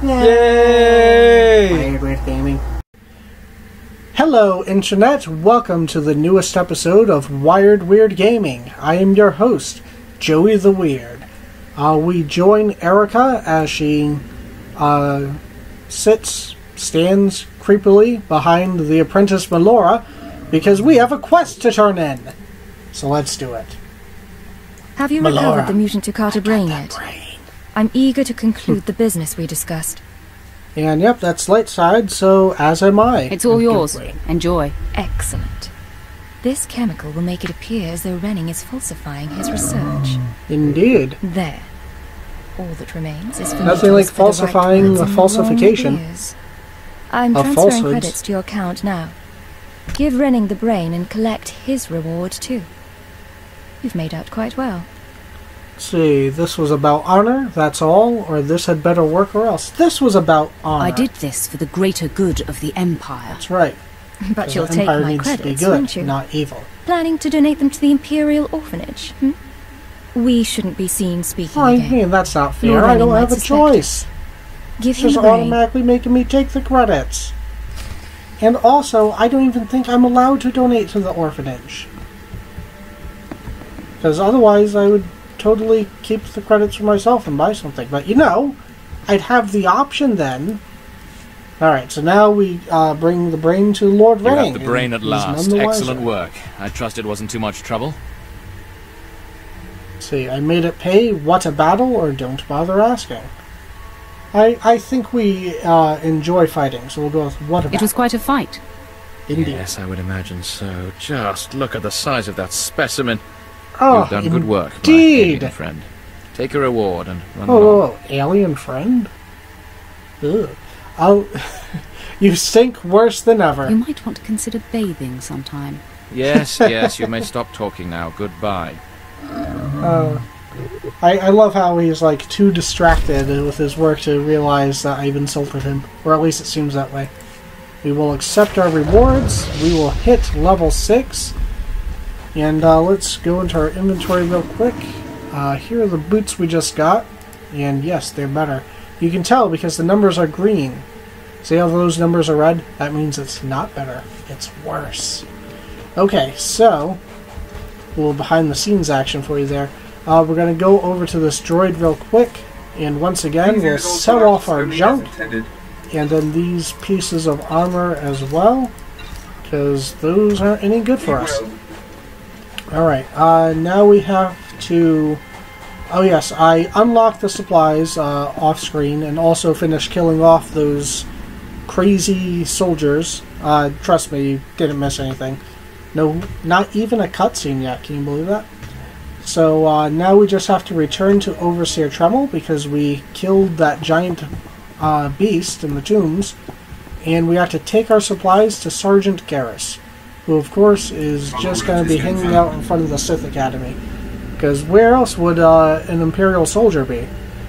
Yay! Weird Gaming. Hello, Internet. Welcome to the newest episode of Wired Weird Gaming. I am your host, Joey the Weird. We join Erica as she stands creepily behind the apprentice Melora because we have a quest to turn in. So let's do it. Have you recovered the mutant Tukata brain yet? I'm eager to conclude the business we discussed. And yep, that's LIGHTSIDE, so as am I. It's all yours. Enjoy. Excellent. This chemical will make it appear as though Renning is falsifying his research. Indeed. There. All that remains is for nothing like falsifying a falsification. I'm transferring credits to your account now. Give Renning the brain and collect his reward too. You've made out quite well. Let's see, this was about honor, that's all, or this had better work or else. This was about honor. I did this for the greater good of the Empire. That's right. But you'll take my credits, won't you? Not evil. Planning to donate them to the Imperial Orphanage, We shouldn't be seen speaking again. I mean, that's not fair. I don't have a choice. Give him just automatically making me take the credits. And also, I don't even think I'm allowed to donate to the orphanage. Because otherwise I would totally keep the credits for myself and buy something. But, you know, I'd have the option then. Alright, so now we bring the brain to Lord Renning. You have the brain at last. Excellent work. I trust it wasn't too much trouble. Let's see, I made it pay. What a battle, or don't bother asking. I think we enjoy fighting, so we'll go with what a battle. It was quite a fight. Indeed. Yes, I would imagine so. Just look at the size of that specimen. Oh, you've done good work, my alien friend. Take a reward and run along. Oh, alien friend? Ugh. Oh, you stink worse than ever. You might want to consider bathing sometime. Yes, yes, you may stop talking now. Goodbye. I love how he's like too distracted with his work to realize that I've insulted him. Or at least it seems that way. We will accept our rewards. We will hit level 6. And let's go into our inventory real quick. Here are the boots we just got. And yes, they're better. You can tell because the numbers are green. See how those numbers are red? That means it's not better. It's worse. Okay, so a little behind the scenes action for you there. We're going to go over to this droid real quick. And once again, we'll sell off our junk. And then these pieces of armor as well. Because those aren't any good for us. Alright, now we have to... Oh yes, I unlocked the supplies off screen and also finished killing off those crazy soldiers. Trust me, you didn't miss anything. No, not even a cutscene yet, can you believe that? So now we just have to return to Overseer Tremel because we killed that giant beast in the tombs. And we have to take our supplies to Sergeant Garrus, who of course is just going to be hanging out in front of the Sith Academy. Because where else would an Imperial soldier be?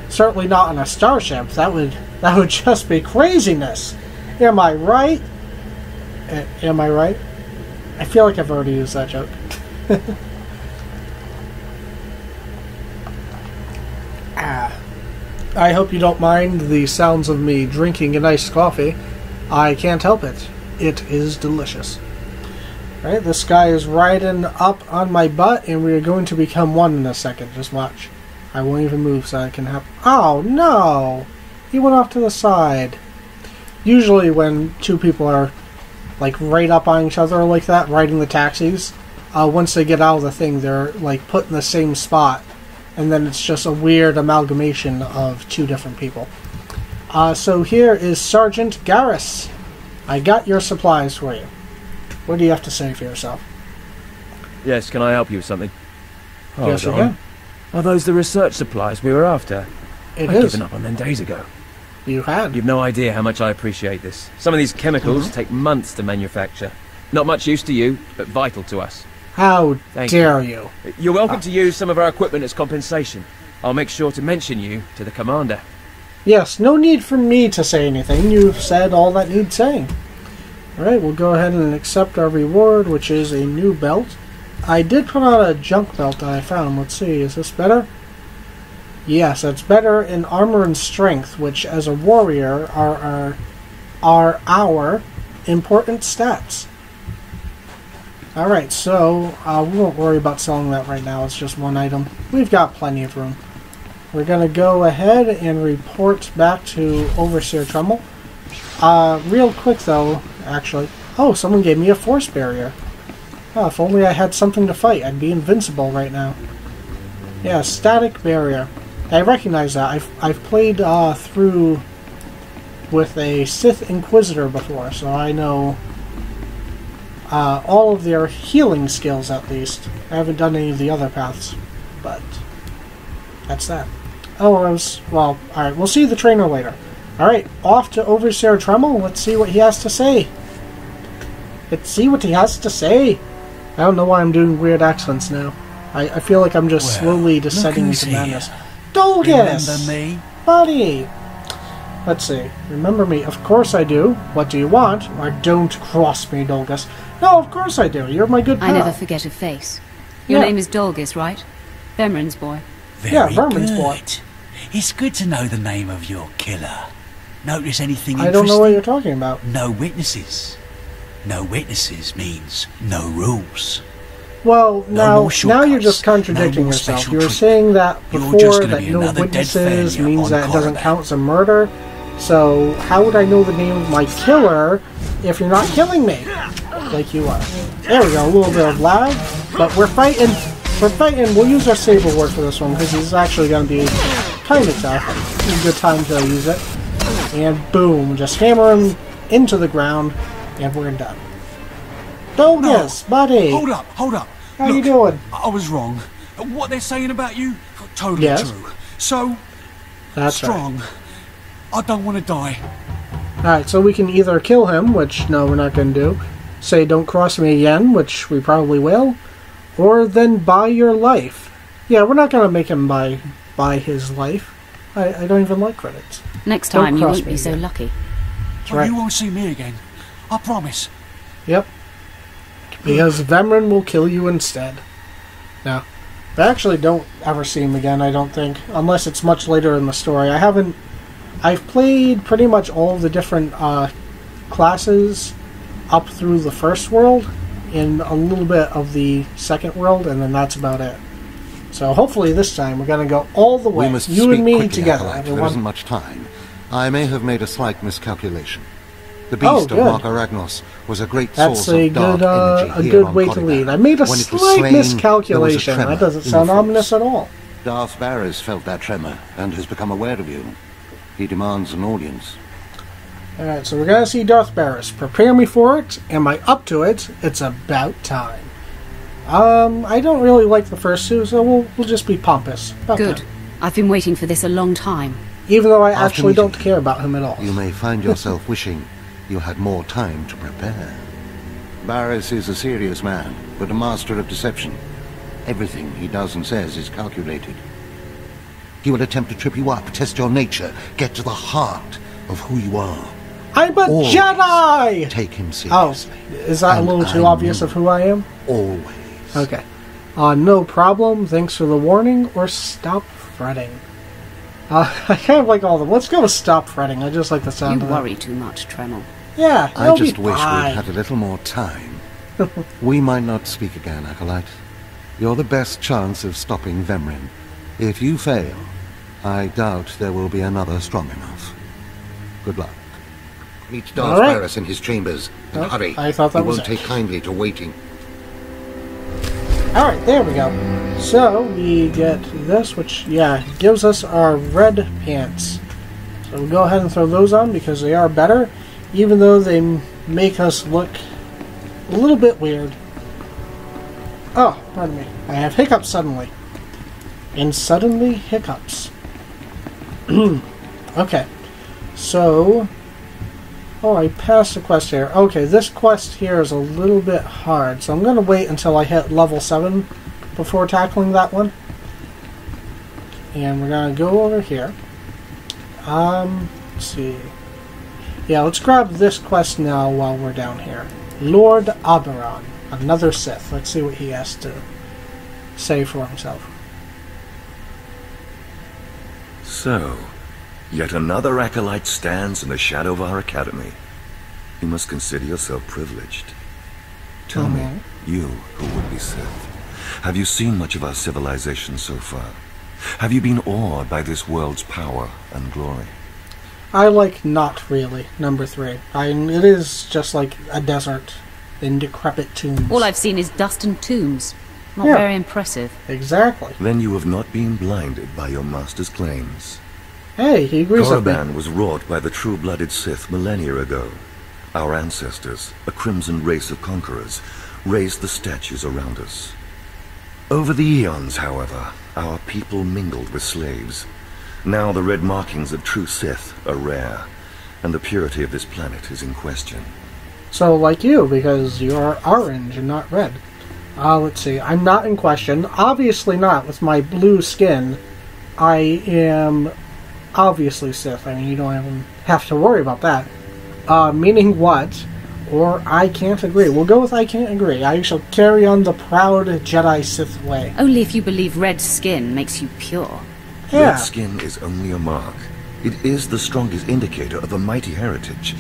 Certainly not on a starship. That would just be craziness. Am I right? Am I right? I feel like I've already used that joke. I hope you don't mind the sounds of me drinking a nice coffee. I can't help it. It is delicious. Alright, this guy is riding up on my butt, and we are going to become one in a second. Just watch. I won't even move so I can have... Oh, no! He went off to the side. Usually when two people are, like, right up on each other like that, riding the taxis, once they get out of the thing, they're, like, put in the same spot. And then it's just a weird amalgamation of two different people. So here is Sergeant Garrus. I got your supplies for you. What do you have to say for yourself? Yes, can I help you with something? Yes, you can. Are those the research supplies we were after? I'd given up on them days ago. You had. You've no idea how much I appreciate this. Some of these chemicals take months to manufacture. Not much use to you, but vital to us. How dare you? You're welcome to use some of our equipment as compensation. I'll make sure to mention you to the commander. Yes, no need for me to say anything. You've said all that needs saying. Alright, we'll go ahead and accept our reward, which is a new belt. I did put on a junk belt that I found. Let's see, is this better? Yes, it's better in armor and strength, which as a warrior are our important stats. Alright, so we won't worry about selling that right now. It's just one item. We've got plenty of room. We're going to go ahead and report back to Overseer Trumbull. Real quick though, actually. Oh, someone gave me a force barrier. Oh, if only I had something to fight, I'd be invincible right now. Yeah, static barrier. I recognize that. I've played through with a Sith Inquisitor before, so I know all of their healing skills at least. I haven't done any of the other paths, but that's that. Oh, well, alright, we'll see the trainer later. Alright, off to Overseer Trumbull. Let's see what he has to say. Let's see what he has to say. I don't know why I'm doing weird accents now. I feel like I'm just slowly descending into madness. Dolgus! Remember me? Buddy! Let's see. Remember me? Of course I do. What do you want? Or don't cross me, Dolgus. No, of course I do. You're my good pal. I never forget a face. Your name is Dolgus, right? Vermin's boy. Very Vermin's good. boy. It's good to know the name of your killer. Notice anything I interesting? don't know what you're talking about. No witnesses. No witnesses means no rules. Well, No now you're just shortcuts. contradicting No more yourself. special You were treatment. saying that You're before, just gonna that be no another dead witnesses failure means on that it doesn't Coronet. count as a murder. So how would I know the name of my killer if you're not killing me? Like you are. There we go, a little bit of lag. But we're fighting. We're fighting. We'll use our saber word for this one because he's actually going to be kind of tough. It's a good time to use it. And boom, just hammer him into the ground, and we're done. Dolgus, buddy. Hold up. How you doing? I was wrong. What they're saying about you, totally Yes. true. So, That's strong. I don't want to die. Alright, so we can either kill him, which no, we're not going to do. Say don't cross me again, which we probably will. Or then buy your life. Yeah, we're not going to make him buy his life. I don't even like credits. Next Don't time you cross won't me be so again. lucky. That's right. You won't see me again. I promise. Yep. Because Vemrin will kill you instead. No. I actually don't ever see him again, I don't think. Unless it's much later in the story. I've played pretty much all of the different classes up through the first world, and a little bit of the second world, and then that's about it. So hopefully this time we're going to go all the way. We must You speak and me quickly, together, Acolyte. There everyone. isn't much time. I may have made a slight miscalculation. The beast of good. Markaragnos was a great That's source of dark energy a here good on way to Coriban. lead. I made a When it was slight slain, miscalculation. there was a That doesn't tremor sound in the ominous force. at all. Darth Barris felt that tremor and has become aware of you. He demands an audience. Alright, so we're going to see Darth Barris. Prepare me for it. Am I up to it? It's about time. I don't really like the first two, so we'll just be pompous. About Good. time. I've been waiting for this a long time. Even though I After actually meeting don't care about him at all. You may find yourself wishing you had more time to prepare. Barris is a serious man, but a master of deception. Everything he does and says is calculated. He will attempt to trip you up, test your nature, get to the heart of who you are. I'm a Always Jedi! Take him Oh, seriously. is that a And little too I obvious knew of who I am? Always. Okay. No problem. Thanks for the warning. Or stop fretting. I kind of like all of them. Let's go with stop fretting. I just like the You sound of that. worry too much, Tremel. Yeah, I it'll just be wish fine. we'd had a little more time. We might not speak again, Acolyte. You're the best chance of stopping Vemrin. If you fail, I doubt there will be another strong enough. Good luck. Meet Darth All right. Barris in his chambers. And Oh, hurry. I thought that he was won't it. take kindly to waiting. Alright, there we go. So, we get this, which, yeah, gives us our red pants. So we'll go ahead and throw those on because they are better, even though they make us look a little bit weird. Oh, pardon me. I have hiccups suddenly. And suddenly hiccups. Okay. So... Oh, I passed the quest here. Okay, this quest here is a little bit hard, so I'm going to wait until I hit level 7 before tackling that one. And we're going to go over here. Let's see. Yeah, let's grab this quest now while we're down here. Lord Oberon. Another Sith. Let's see what he has to say for himself. So, yet another acolyte stands in the shadow of our academy. You must consider yourself privileged. Tell me, you who would be Sith, have you seen much of our civilization so far? Have you been awed by this world's power and glory? Not really, number 3. It is just like a desert in decrepit tombs. All I've seen is dust and tombs. Not very impressive. Exactly. Then you have not been blinded by your master's claims. Hey, he agrees with me. Korriban was wrought by the true-blooded Sith millennia ago. Our ancestors, a crimson race of conquerors, raised the statues around us. Over the eons, however, our people mingled with slaves. Now the red markings of true Sith are rare, and the purity of this planet is in question. So, like you, because you're orange and not red. Let's see. I'm not in question. Obviously not. With my blue skin, I am obviously Sith. I mean, you don't even have to worry about that. Meaning what? Or I can't agree. We'll go with I can't agree. I shall carry on the proud Jedi Sith way. Only if you believe red skin makes you pure. Yeah. Red skin is only a mark. It is the strongest indicator of a mighty heritage,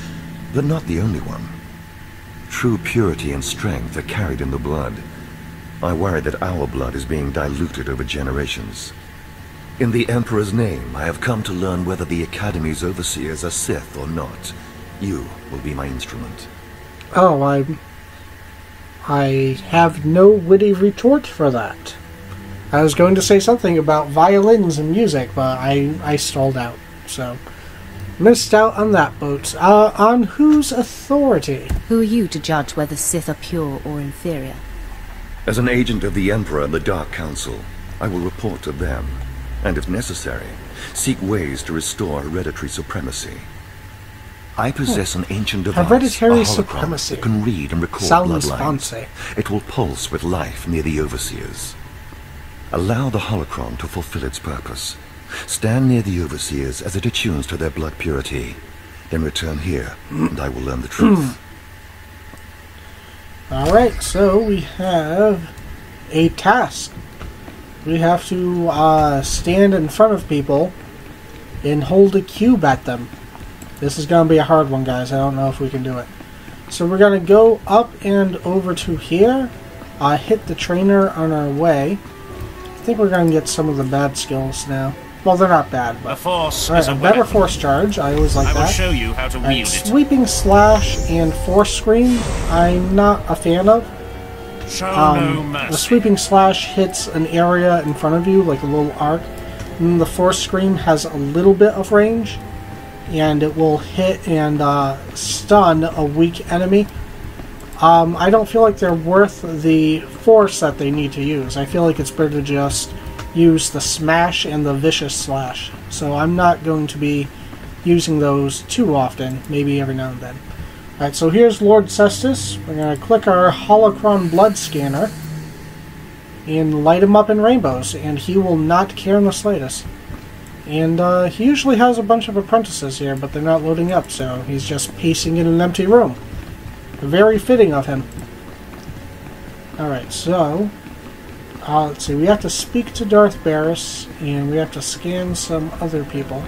but not the only one. True purity and strength are carried in the blood. I worry that our blood is being diluted over generations. In the Emperor's name, I have come to learn whether the Academy's overseers are Sith or not. You will be my instrument. Oh, I have no witty retort for that. I was going to say something about violins and music, but I stalled out, so missed out on that boat. On whose authority? Who are you to judge whether Sith are pure or inferior? As an agent of the Emperor and the Dark Council, I will report to them, and if necessary, seek ways to restore hereditary supremacy. I possess an ancient device, Hereditary a holocron supremacy. that can read and record Sounds bloodlines. fancy. It will pulse with life near the overseers. Allow the holocron to fulfill its purpose. Stand near the overseers as it attunes to their blood purity. Then return here, and I will learn the truth. Alright, so we have a task. We have to stand in front of people and hold a cube at them. This is going to be a hard one, guys. I don't know if we can do it. So we're going to go up and over to here, hit the trainer on our way. I think we're going to get some of the bad skills now. Well, they're not bad, but... A force right, is a better weapon. force charge. I always like that. I will show you how to wield it. Sweeping slash and force scream, I'm not a fan of. Show no mercy. The sweeping slash hits an area in front of you, like a little arc. And the force scream has a little bit of range, and it will hit and stun a weak enemy. I don't feel like they're worth the force that they need to use. I feel like it's better to just use the smash and the vicious slash. So I'm not going to be using those too often, maybe every now and then. Alright, so here's Lord Cestus. We're going to click our holocron blood scanner and light him up in rainbows, and he will not care in the slightest. And he usually has a bunch of apprentices here, but they're not loading up, so he's just pacing in an empty room. Very fitting of him. Alright, so let's see, we have to speak to Darth Barris, and we have to scan some other people.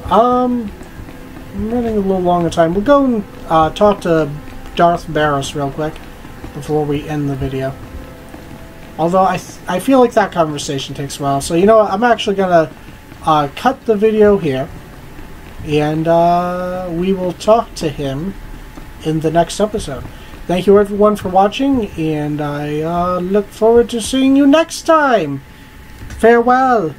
I'm running a little long of time. We'll go and talk to Darth Barris real quick before we end the video. Although I feel like that conversation takes a while, so you know what, I'm actually going to cut the video here, and we will talk to him in the next episode. Thank you everyone for watching, and I look forward to seeing you next time. Farewell.